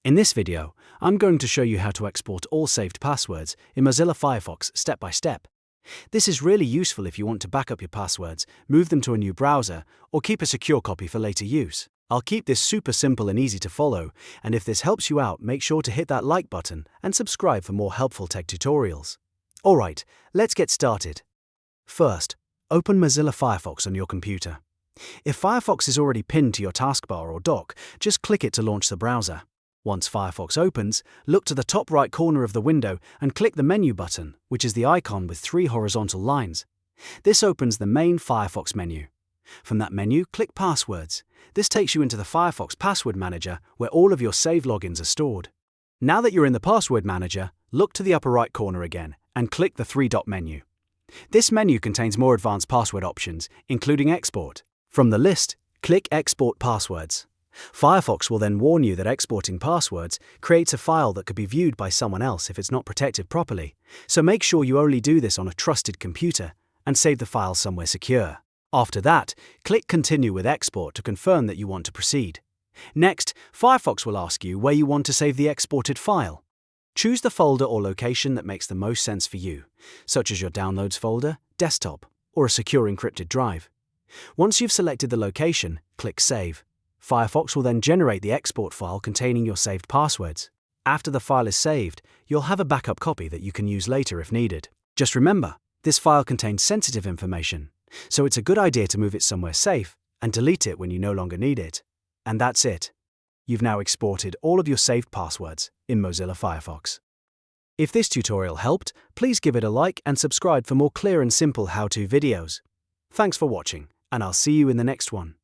In this video, I'm going to show you how to export all saved passwords in Mozilla Firefox step by step. This is really useful if you want to back up your passwords, move them to a new browser, or keep a secure copy for later use. I'll keep this super simple and easy to follow, and if this helps you out, make sure to hit that like button and subscribe for more helpful tech tutorials. Alright, let's get started. First, open Mozilla Firefox on your computer. If Firefox is already pinned to your taskbar or dock, just click it to launch the browser. Once Firefox opens, look to the top right corner of the window and click the menu button, which is the icon with 3 horizontal lines. This opens the main Firefox menu. From that menu, click Passwords. This takes you into the Firefox Password Manager, where all of your saved logins are stored. Now that you're in the Password Manager, look to the upper right corner again and click the 3-dot menu. This menu contains more advanced password options, including export. From the list, click Export Passwords. Firefox will then warn you that exporting passwords creates a file that could be viewed by someone else if it's not protected properly, so make sure you only do this on a trusted computer and save the file somewhere secure. After that, click Continue with Export to confirm that you want to proceed. Next, Firefox will ask you where you want to save the exported file. Choose the folder or location that makes the most sense for you, such as your Downloads folder, desktop, or a secure encrypted drive. Once you've selected the location, click Save. Firefox will then generate the export file containing your saved passwords. After the file is saved, you'll have a backup copy that you can use later if needed. Just remember, this file contains sensitive information, so it's a good idea to move it somewhere safe and delete it when you no longer need it. And that's it. You've now exported all of your saved passwords in Mozilla Firefox. If this tutorial helped, please give it a like and subscribe for more clear and simple how-to videos. Thanks for watching, and I'll see you in the next one.